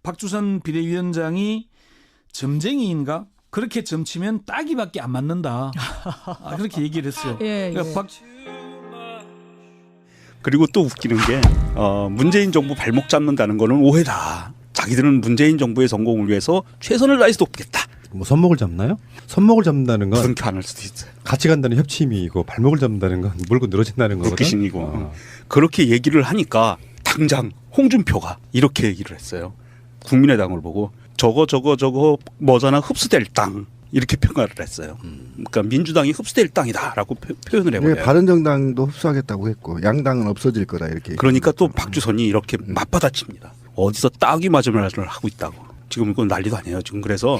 박주선 비대위원장이 점쟁이인가? 그렇게 점치면 따기밖에 안 맞는다. 그렇게 얘기를 했어요. 예, 그러니까 그리고 또 웃기는 게 문재인 정부 발목 잡는다는 거는 오해다. 자기들은 문재인 정부의 성공을 위해서 최선을 다해서 돕겠다. 뭐 손목을 잡나요? 손목을 잡는다는 건 그렇게 안 할 수도 있어요. 같이 간다는 협치임이고 발목을 잡는다는 건 물고 늘어진다는 거거든. 웃기신이고 그렇게 얘기를 하니까 당장 홍준표가 이렇게 얘기를 했어요. 국민의당을 보고 저거 뭐잖아 흡수될 땅 이렇게 평가를 했어요. 그러니까 민주당이 흡수될 땅이다라고 표현을 해버려요. 네, 바른정당도 흡수하겠다고 했고 양당은 없어질 거다 이렇게. 그러니까 또 박주선이 이렇게 맞받아칩니다. 어디서 따기 맞으면을 하고 있다고. 지금 이건 난리도 아니에요. 지금 그래서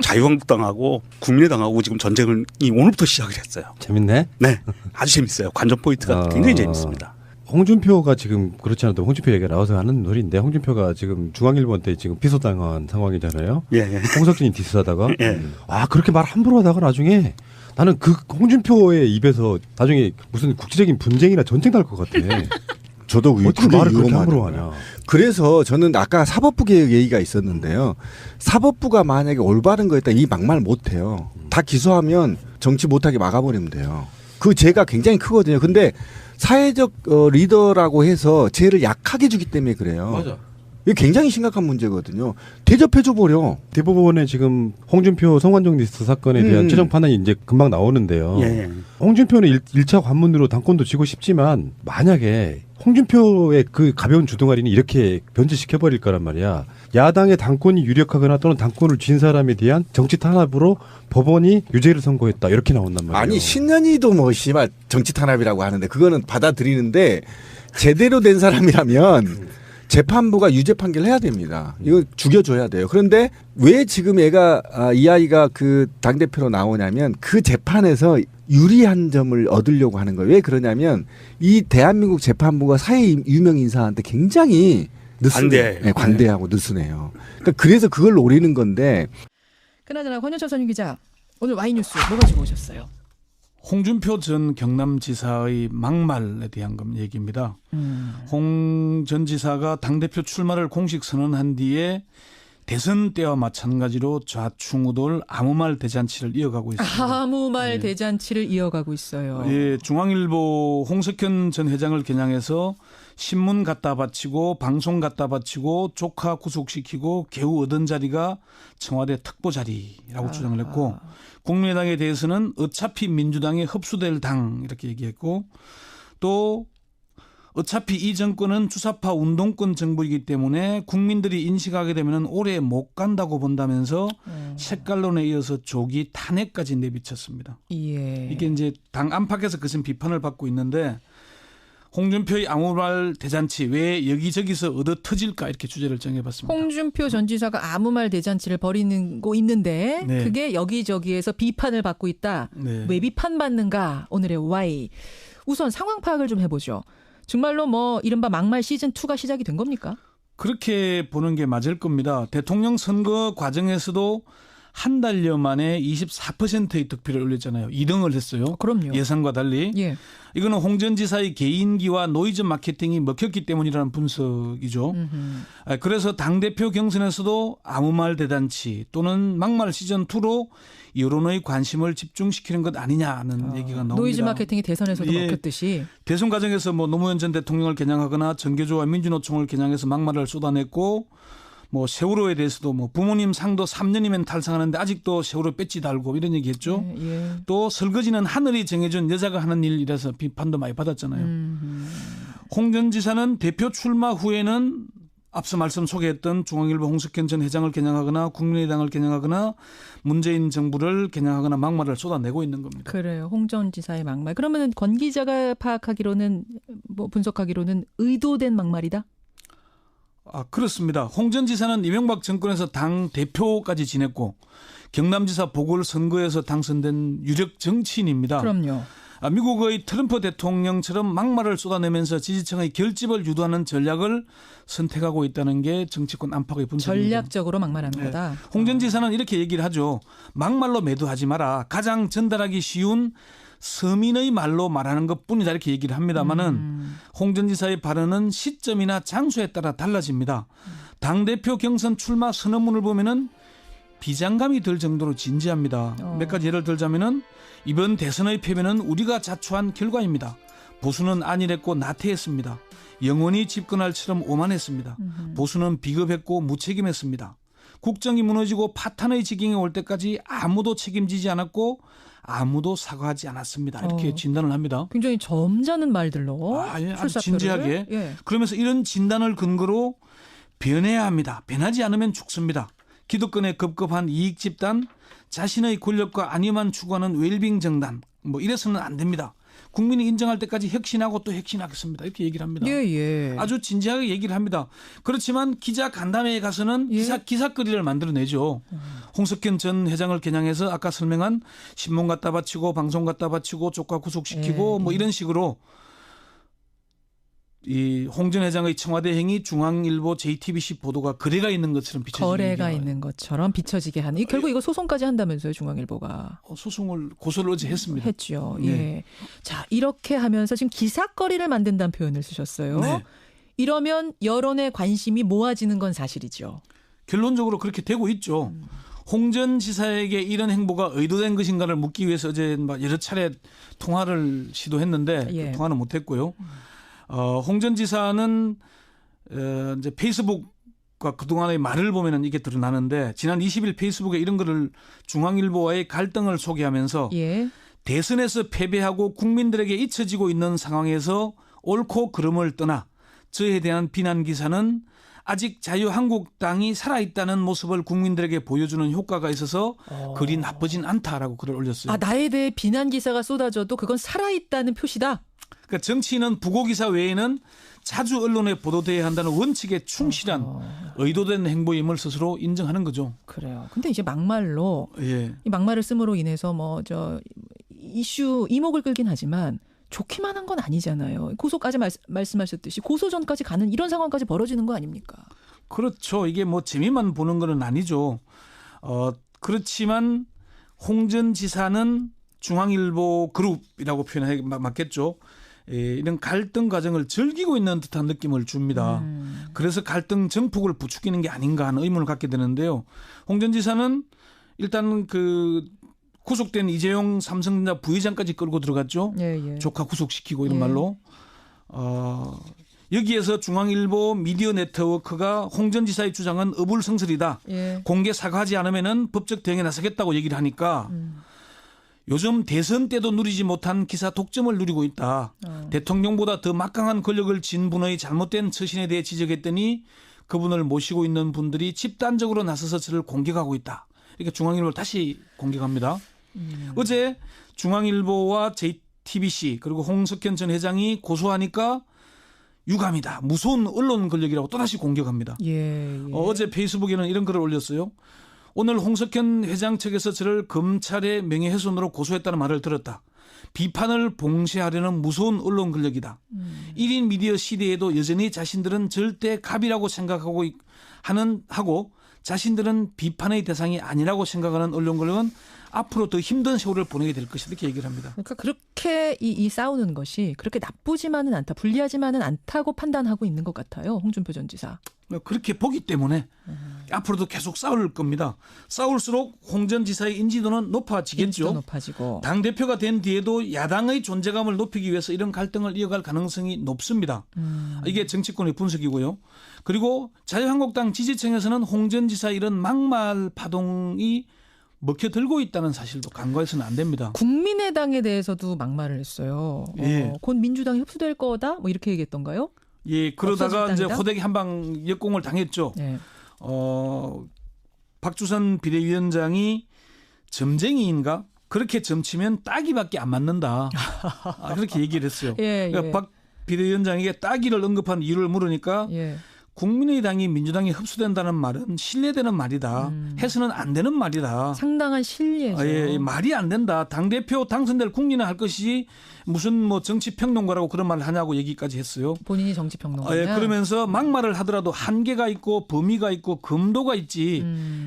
자유한국당하고 국민의당하고 지금 전쟁을 오늘부터 시작을 했어요. 재밌네. 네, 아주 재밌어요. 관전 포인트가 굉장히 재밌습니다. 홍준표가 지금 그렇지 않아도 홍준표 얘기가 나와서 하는 놀인데 홍준표가 지금 중앙일보한테 지금 피소당한 상황이잖아요. 예. 홍석진이 디스하다가 예. 그렇게 말 함부로 하다가 나중에 나는 그 홍준표의 입에서 나중에 무슨 국제적인 분쟁이나 전쟁 날 것 같아. 저도 어떻게 말을 그렇게 함부로 하냐. 그래서 저는 아까 사법부 개혁 얘기가 있었는데요. 사법부가 만약에 올바른 거였다 이 막말 못해요. 다 기소하면 정치 못하게 막아버리면 돼요. 그 죄가 굉장히 크거든요. 근데 사회적 리더라고 해서 죄를 약하게 주기 때문에 그래요. 맞아. 이게 굉장히 심각한 문제거든요. 대접해줘 버려. 대법원에 지금 홍준표 성완종 리스트 사건에 대한 최종 판단이 이제 금방 나오는데요. 예. 홍준표는 1차 관문으로 당권도 쥐고 싶지만 만약에 홍준표의 그 가벼운 주둥아리는 이렇게 변질시켜버릴 거란 말이야. 야당의 당권이 유력하거나 또는 당권을 쥔 사람에 대한 정치 탄압으로 법원이 유죄를 선고했다. 이렇게 나온단 말이에요. 아니 신년이도 뭐 씨발 정치 탄압이라고 하는데 그거는 받아들이는데 제대로 된 사람이라면 재판부가 유죄 판결을 해야 됩니다. 이거 죽여줘야 돼요. 그런데 왜 지금 이 아이가 그 당대표로 나오냐면 그 재판에서 유리한 점을 얻으려고 하는 거예요. 왜 그러냐면 이 대한민국 재판부가 사회 유명 인사한테 굉장히 관대하고 느슨해요. 그러니까 그래서 그걸 노리는 건데. 그나저나 권현철 선임 기자 오늘 와이뉴스 뭐 가지고 오셨어요? 홍준표 전 경남지사의 막말에 대한 얘기입니다. 홍 전 지사가 당대표 출마를 공식 선언한 뒤에 대선 때와 마찬가지로 좌충우돌 아무 말 대잔치를 이어가고 있습니다. 아무 말 대잔치를 이어가고 있어요. 예, 중앙일보 홍석현 전 회장을 겨냥해서 신문 갖다 바치고 방송 갖다 바치고 조카 구속시키고 겨우 얻은 자리가 청와대 특보 자리라고 주장을 했고 국민의당에 대해서는 어차피 민주당에 흡수될 당 이렇게 얘기했고 또 어차피 이 정권은 주사파 운동권 정부이기 때문에 국민들이 인식하게 되면 오래 못 간다고 본다면서 색깔론에 이어서 조기 탄핵까지 내비쳤습니다. 예. 이게 이제 당 안팎에서 그것은 비판을 받고 있는데 홍준표의 아무 말 대잔치 왜 여기저기서 얻어 터질까 이렇게 주제를 정해봤습니다. 홍준표 전 지사가 아무 말 대잔치를 벌이고 있는데 네. 그게 여기저기에서 비판을 받고 있다. 네. 왜 비판받는가? 오늘의 Y. 우선 상황 파악을 좀 해보죠. 정말로 뭐 이른바 막말 시즌2가 시작이 된 겁니까? 그렇게 보는 게 맞을 겁니다. 대통령 선거 과정에서도 한 달여 만에 24%의 득표를 올렸잖아요. 2등을 했어요. 그럼요. 예상과 달리. 예. 이거는 홍 전 지사의 개인기와 노이즈 마케팅이 먹혔기 때문이라는 분석이죠. 그래서 당대표 경선에서도 아무 말 대잔치 또는 막말 시즌2로 여론의 관심을 집중시키는 것 아니냐는 얘기가 나옵니다. 노이즈 마케팅이 대선에서도 먹혔듯이. 대선 과정에서 뭐 노무현 전 대통령을 겨냥하거나 정교조와 민주노총을 겨냥해서 막말을 쏟아냈고 뭐 세월호에 대해서도 뭐 부모님 상도 3년이면 탈상하는데 아직도 세월호 배지 달고 이런 얘기했죠. 예. 또 설거지는 하늘이 정해준 여자가 하는 일이라서 비판도 많이 받았잖아요. 홍 전 지사는 대표 출마 후에는 앞서 말씀 소개했던 중앙일보 홍석현 전 회장을 겨냥하거나 국민의당을 겨냥하거나 문재인 정부를 겨냥하거나 막말을 쏟아내고 있는 겁니다. 그래요. 홍 전 지사의 막말. 그러면 권 기자가 파악하기로는 뭐 분석하기로는 의도된 막말이다? 그렇습니다. 홍 전 지사는 이명박 정권에서 당 대표까지 지냈고 경남지사 보궐선거에서 당선된 유력 정치인입니다. 그럼요. 미국의 트럼프 대통령처럼 막말을 쏟아내면서 지지층의 결집을 유도하는 전략을 선택하고 있다는 게 정치권 안팎의 분석입니다. 전략적으로 막말하는 거다. 홍 전 지사는 이렇게 얘기를 하죠. 막말로 매도하지 마라. 가장 전달하기 쉬운 서민의 말로 말하는 것뿐이다 이렇게 얘기를 합니다마는 홍 전 지사의 발언은 시점이나 장소에 따라 달라집니다. 당대표 경선 출마 선언문을 보면은 비장감이 들 정도로 진지합니다. 몇 가지 예를 들자면은 이번 대선의 패배는 우리가 자초한 결과입니다. 보수는 안일했고 나태했습니다. 영원히 집권할처럼 오만했습니다. 보수는 비겁했고 무책임했습니다. 국정이 무너지고 파탄의 지경에 올 때까지 아무도 책임지지 않았고 아무도 사과하지 않았습니다. 이렇게 진단을 합니다. 굉장히 점잖은 말들로 아주 출사표를. 진지하게. 예. 그러면서 이런 진단을 근거로 변해야 합니다. 변하지 않으면 죽습니다. 기득권에 급급한 이익 집단, 자신의 권력과 안위만 추구하는 웰빙 정당, 뭐 이래서는 안 됩니다. 국민이 인정할 때까지 혁신하고 또 혁신하겠습니다. 이렇게 얘기를 합니다. 예. 아주 진지하게 얘기를 합니다. 그렇지만 기자 간담회에 가서는 예. 기사거리를 만들어내죠. 홍석현 전 회장을 겨냥해서 아까 설명한 신문 갖다 바치고 방송 갖다 바치고 조카 구속시키고 뭐 이런 식으로 이 홍 전 회장의 청와대 행위 중앙일보 JTBC 보도가 거래가 있는 것처럼 비춰지는 거래가 있는 것처럼 비춰지게 하는. 결국 이거 소송까지 한다면서요, 중앙일보가. 소송을 고소를 어제 했습니다. 했죠. 예. 네. 자, 이렇게 하면서 지금 기사거리를 만든다는 표현을 쓰셨어요. 네. 이러면 여론의 관심이 모아지는 건 사실이죠. 결론적으로 그렇게 되고 있죠. 홍 전 지사에게 이런 행보가 의도된 것인가를 묻기 위해서 어제 여러 차례 통화를 시도했는데 예. 그 통화는 못했고요. 홍 전 지사는 이제 페이스북과 그동안의 말을 보면은 이게 드러나는데 지난 20일 페이스북에 이런 거를 중앙일보와의 갈등을 소개하면서 예. 대선에서 패배하고 국민들에게 잊혀지고 있는 상황에서 옳고 그름을 떠나 저에 대한 비난 기사는 아직 자유한국당이 살아있다는 모습을 국민들에게 보여주는 효과가 있어서 글이 나쁘진 않다라고 글을 올렸어요. 아, 나에 대해 비난 기사가 쏟아져도 그건 살아있다는 표시다. 그러니까 정치인은 부고 기사 외에는 자주 언론에 보도돼야 한다는 원칙에 충실한 의도된 행보임을 스스로 인정하는 거죠. 그래요. 근데 이제 막말로 예. 이 막말을 씀으로 인해서 이슈 이목을 끌긴 하지만 좋기만 한 건 아니잖아요. 고소까지 말씀하셨듯이 고소 전까지 가는 이런 상황까지 벌어지는 거 아닙니까? 그렇죠. 이게 뭐 재미만 보는 건 아니죠. 그렇지만 홍 전 지사는 중앙일보 그룹이라고 표현해 맞겠죠. 이런 갈등 과정을 즐기고 있는 듯한 느낌을 줍니다. 그래서 갈등 정폭을 부추기는 게 아닌가 하는 의문을 갖게 되는데요. 홍 전 지사는 일단 그 구속된 이재용 삼성전자 부회장까지 끌고 들어갔죠. 예. 조카 구속시키고 이런 예. 말로. 여기에서 중앙일보 미디어 네트워크가 홍 전 지사의 주장은 어불성설이다. 예. 공개 사과하지 않으면은 법적 대응에 나서겠다고 얘기를 하니까 요즘 대선 때도 누리지 못한 기사 독점을 누리고 있다. 대통령보다 더 막강한 권력을 쥔 분의 잘못된 처신에 대해 지적했더니 그분을 모시고 있는 분들이 집단적으로 나서서 저를 공격하고 있다. 이렇게 중앙일보를 다시 공격합니다. 어제 중앙일보와 JTBC 그리고 홍석현 전 회장이 고소하니까 유감이다. 무서운 언론 권력이라고 또다시 공격합니다. 예. 어제 페이스북에는 이런 글을 올렸어요. 오늘 홍석현 회장 측에서 저를 검찰의 명예훼손으로 고소했다는 말을 들었다. 비판을 봉쇄하려는 무서운 언론 권력이다. 1인 미디어 시대에도 여전히 자신들은 절대 갑이라고 생각하고 하고 자신들은 비판의 대상이 아니라고 생각하는 언론 권력은 앞으로 더 힘든 세월을 보내게 될 것이다. 이렇게 얘기를 합니다. 그러니까 그렇게 이 싸우는 것이 그렇게 나쁘지만은 않다, 불리하지만은 않다고 판단하고 있는 것 같아요. 홍준표 전 지사. 그렇게 보기 때문에 앞으로도 계속 싸울 겁니다. 싸울수록 홍 전 지사의 인지도는 높아지겠죠. 인지도 높아지고. 당대표가 된 뒤에도 야당의 존재감을 높이기 위해서 이런 갈등을 이어갈 가능성이 높습니다. 이게 정치권의 분석이고요. 그리고 자유한국당 지지층에서는 홍 전 지사 이런 막말 파동이 먹혀들고 있다는 사실도 간과해서는 안 됩니다. 국민의당에 대해서도 막말을 했어요. 예. 곧 민주당이 흡수될 거다? 뭐 이렇게 얘기했던가요? 예, 그러다가 이제 없어질 호되게 한방 역공을 당했죠. 네. 박주선 비대위원장이 점쟁이인가? 그렇게 점치면 따기밖에 안 맞는다. 그렇게 얘기를 했어요. 예. 그러니까 박 비대위원장에게 따기를 언급한 이유를 물으니까 예. 국민의당이 민주당에 흡수된다는 말은 신뢰되는 말이다. 해서는 안 되는 말이다. 상당한 신뢰죠. 예, 말이 안 된다. 당대표 당선될 국민은 할 것이 무슨 뭐 정치평론가라고 그런 말을 하냐고 얘기까지 했어요. 본인이 정치평론가냐. 예, 그러면서 막말을 하더라도 한계가 있고 범위가 있고 금도가 있지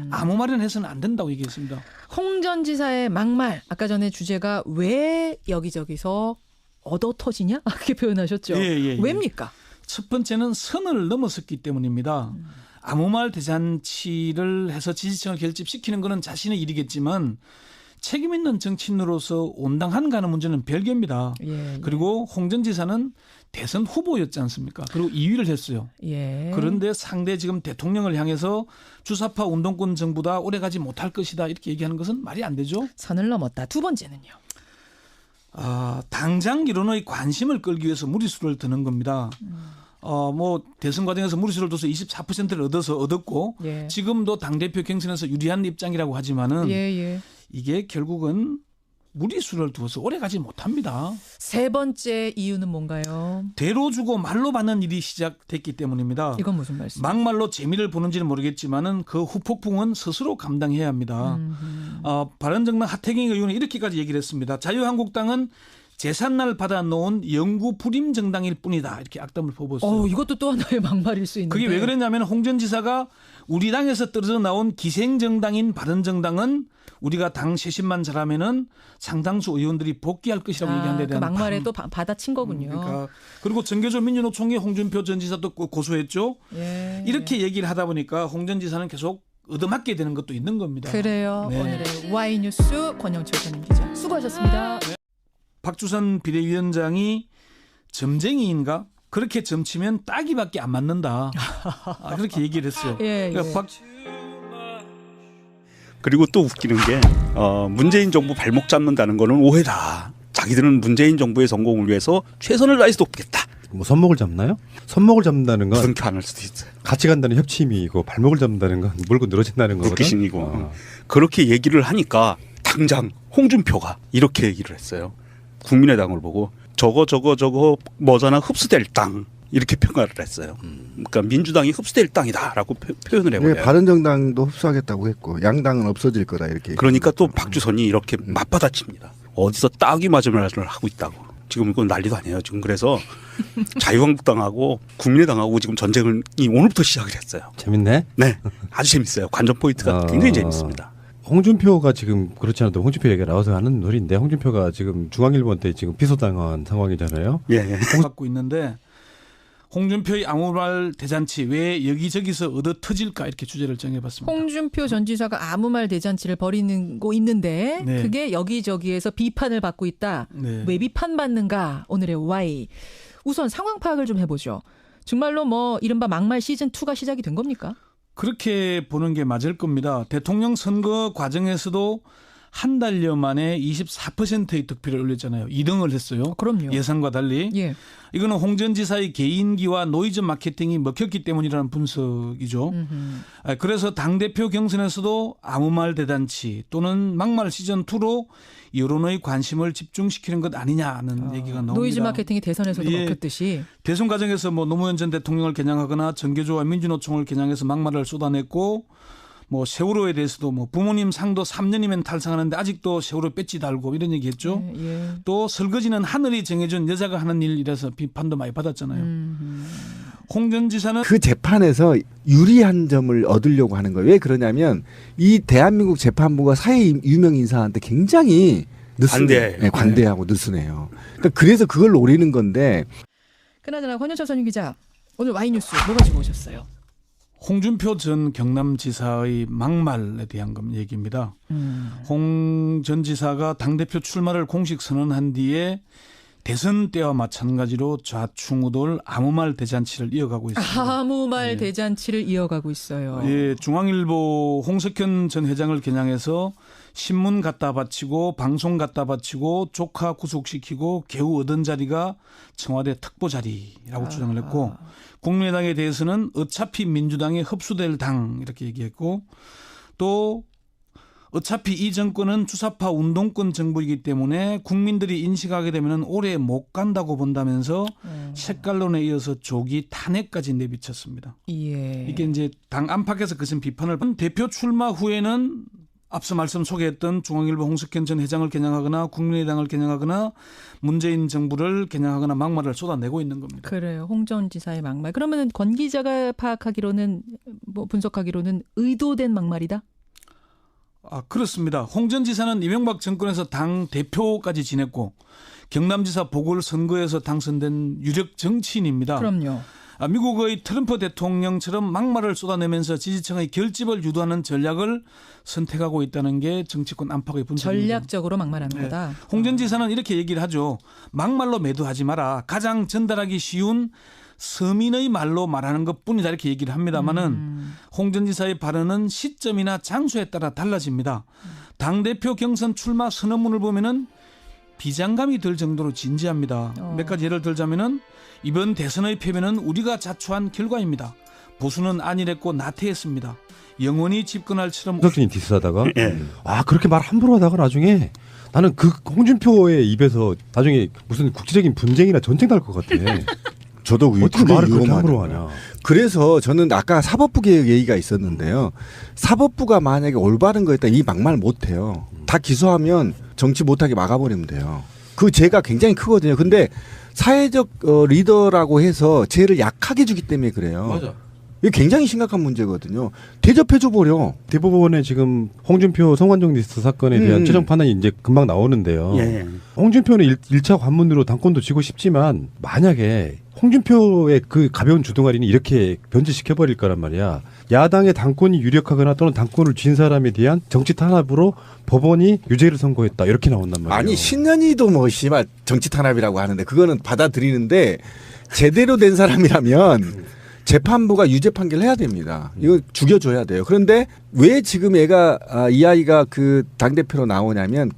아무 말이나 해서는 안 된다고 얘기했습니다. 홍 전 지사의 막말. 아까 전에 주제가 왜 여기저기서 얻어 터지냐? 그렇게 표현하셨죠. 예. 왜입니까? 첫 번째는 선을 넘어섰기 때문입니다. 아무 말 대잔치를 해서 지지층을 결집시키는 것은 자신의 일이겠지만 책임 있는 정치인으로서 온당한가 하는 문제는 별개입니다. 예. 그리고 홍 전 지사는 대선 후보였지 않습니까? 그리고 2위를 했어요. 예. 그런데 상대 지금 대통령을 향해서 주사파 운동권 정부다 오래가지 못할 것이다 이렇게 얘기하는 것은 말이 안 되죠. 선을 넘었다. 두 번째는요. 당장 이론의 관심을 끌기 위해서 무리수를 드는 겁니다. 뭐 대선 과정에서 무리수를 둬서 24%를 얻었고 예. 지금도 당대표 경선에서 유리한 입장이라고 하지만은 예. 이게 결국은 무리수를 두어서 오래가지 못합니다. 세 번째 이유는 뭔가요? 대로 주고 말로 받는 일이 시작됐기 때문입니다. 이건 무슨 말씀? 막말로 재미를 보는지는 모르겠지만은 그 후폭풍은 스스로 감당해야 합니다. 바른정당 하태경 의원은 이렇게까지 얘기를 했습니다. 자유한국당은 재산날 받아놓은 영구 불임 정당일 뿐이다. 이렇게 악담을 퍼부었어요. 이것도 또 하나의 막말일 수 있는데. 그게 왜 그랬냐면 홍 전 지사가 우리 당에서 떨어져 나온 기생정당인 바른정당은 우리가 당 쇄신만 잘하면은 상당수 의원들이 복귀할 것이라고 얘기한 데 그 대한 막말에 또 받아친 거군요. 그러니까 그리고 정교조 민주노총의 홍준표 전 지사도 고소했죠. 예. 이렇게 얘기를 하다 보니까 홍 전 지사는 계속 얻어맞게 되는 것도 있는 겁니다. 그래요. 네. 오늘의 Y뉴스 권영철 전 기자 수고하셨습니다. 박주선 비대위원장이 점쟁이인가? 그렇게 점치면 따기밖에 안 맞는다. 그렇게 얘기를 했어요. 예, 그러니까 그리고 또 웃기는 게 문재인 정부 발목 잡는다는 거는 오해다. 자기들은 문재인 정부의 성공을 위해서 최선을 다해서 돕겠다. 뭐 손목을 잡나요? 손목을 잡는다는 건 그렇게 안 할 수도 있어요. 같이 간다는 협치임이고 발목을 잡는다는 건 물고 늘어진다는 거거든. 웃기신이고 그렇게 얘기를 하니까 당장 홍준표가 이렇게 얘기를 했어요. 국민의당을 보고 저거 뭐잖아 흡수될 땅 이렇게 평가를 했어요. 그러니까 민주당이 흡수될 땅이다라고 표현을 해버려요. 네, 바른정당도 흡수하겠다고 했고 양당은 없어질 거다 이렇게. 그러니까 또 박주선이 이렇게 맞받아칩니다. 어디서 따귀 맞은 말을 하고 있다고. 지금 이건 난리도 아니에요. 지금 그래서 자유한국당하고 국민의당하고 지금 전쟁을 오늘부터 시작을 했어요. 재밌네. 네, 아주 재밌어요. 관전 포인트가 굉장히 재밌습니다. 홍준표가 지금 그렇지 않아도 홍준표 얘기가 나와서 하는 놀인데 홍준표가 지금 중앙일보한테 지금 피소당한 상황이잖아요. 예. 갖고 있는데 홍준표의 아무 말 대잔치 왜 여기저기서 얻어 터질까 이렇게 주제를 정해봤습니다. 홍준표 전 지사가 아무 말 대잔치를 벌이고 있는데 네. 그게 여기저기에서 비판을 받고 있다. 네. 왜 비판받는가? 오늘의 Y. 우선 상황 파악을 좀 해보죠. 정말로 뭐 이른바 막말 시즌2가 시작이 된 겁니까? 그렇게 보는 게 맞을 겁니다. 대통령 선거 과정에서도 한 달여 만에 24%의 득표를 올렸잖아요. 2등을 했어요. 그럼요. 예상과 달리. 예. 이거는 홍 전 지사의 개인기와 노이즈 마케팅이 먹혔기 때문이라는 분석이죠. 그래서 당대표 경선에서도 아무 말 대잔치 또는 막말 시즌2로 여론의 관심을 집중시키는 것 아니냐는 얘기가 나옵니다. 노이즈 마케팅이 대선에서도 예. 먹혔듯이. 대선 과정에서 뭐 노무현 전 대통령을 겨냥하거나 정교조와 민주노총을 겨냥해서 막말을 쏟아냈고 뭐 세월호에 대해서도 뭐 부모님 상도 3년이면 탈상하는데 아직도 세월호 배지 달고 이런 얘기했죠. 예. 또 설거지는 하늘이 정해준 여자가 하는 일이라서 비판도 많이 받았잖아요. 홍 전 지사는 그 재판에서 유리한 점을 얻으려고 하는 거예요. 왜 그러냐면 이 대한민국 재판부가 사회 유명 인사한테 굉장히 관대해요. 네, 관대하고 느슨해요. 그러니까 그래서 그걸 노리는 건데. 그나저나 권영철 전 기자 오늘 Y뉴스 뭐 가지고 오셨어요? 홍준표 전 경남지사의 막말에 대한 얘기입니다. 홍 전 지사가 당대표 출마를 공식 선언한 뒤에 대선 때와 마찬가지로 좌충우돌 아무 말 대잔치를 이어가고 있습니다. 아무 말 대잔치를 이어가고 있어요. 예, 중앙일보 홍석현 전 회장을 겨냥해서 신문 갖다 바치고 방송 갖다 바치고 조카 구속시키고 겨우 얻은 자리가 청와대 특보 자리라고 주장을 했고 국민의당에 대해서는 어차피 민주당에 흡수될 당 이렇게 얘기했고 또 어차피 이 정권은 주사파 운동권 정부이기 때문에 국민들이 인식하게 되면 오래 못 간다고 본다면서 색깔론에 이어서 조기 탄핵까지 내비쳤습니다. 예. 이게 이제 당 안팎에서 그런 비판을 대표 출마 후에는 앞서 말씀 소개했던 중앙일보 홍석현 전 회장을 겨냥하거나 국민의당을 겨냥하거나 문재인 정부를 겨냥하거나 막말을 쏟아내고 있는 겁니다. 그래요. 홍 전 지사의 막말. 그러면 권 기자가 파악하기로는 뭐 분석하기로는 의도된 막말이다? 그렇습니다. 홍 전 지사는 이명박 정권에서 당 대표까지 지냈고 경남지사 보궐선거에서 당선된 유력 정치인입니다. 그럼요. 미국의 트럼프 대통령처럼 막말을 쏟아내면서 지지층의 결집을 유도하는 전략을 선택하고 있다는 게 정치권 안팎의 분석입니다. 전략적으로 막말하는 거다. 홍 전 지사는 이렇게 얘기를 하죠. 막말로 매도하지 마라. 가장 전달하기 쉬운 서민의 말로 말하는 것뿐이다 이렇게 얘기를 합니다마는 홍 전 지사의 발언은 시점이나 장소에 따라 달라집니다. 당대표 경선 출마 선언문을 보면은 비장감이 들 정도로 진지합니다. 몇 가지 예를 들자면은 이번 대선의 패배는 우리가 자초한 결과입니다. 보수는 안일했고 나태했습니다. 영원히 집권할처럼 홍석준이 디스하다가 그렇게 말 함부로 하다가 나중에 나는 그 홍준표의 입에서 나중에 무슨 국제적인 분쟁이나 전쟁 날 것 같아. 저도 어떻게 그게 말을 그렇게 위험하더라고요. 함부로 하냐. 그래서 저는 아까 사법부 개혁 얘기가 있었는데요. 사법부가 만약에 올바른 거였다 이 막말 못해요. 다 기소하면 정치 못하게 막아버리면 돼요. 그 죄가 굉장히 크거든요. 근데 사회적 리더라고 해서 죄를 약하게 주기 때문에 그래요. 맞아. 이게 굉장히 심각한 문제거든요. 대접해줘 버려. 대법원의 지금 홍준표 성완종 리스트 사건에 대한 최종 판단이 이제 금방 나오는데요. 예. 홍준표는 1차 관문으로 당권도 쥐고 싶지만 만약에 홍준표의 그 가벼운 주둥아리는 이렇게 변질시켜버릴 거란 말이야. 야당의 당권이 유력하거나 또는 당권을 쥔 사람에 대한 정치 탄압으로 법원이 유죄를 선고했다. 이렇게 나온단 말이에요. 아니 신년이도 뭐 씨발 정치 탄압이라고 하는데 그거는 받아들이는데 제대로 된 사람이라면 재판부가 유죄 판결을 해야 됩니다. 이거 죽여줘야 돼요. 그런데 왜 지금 이 아이가 그 당대표로 나오냐면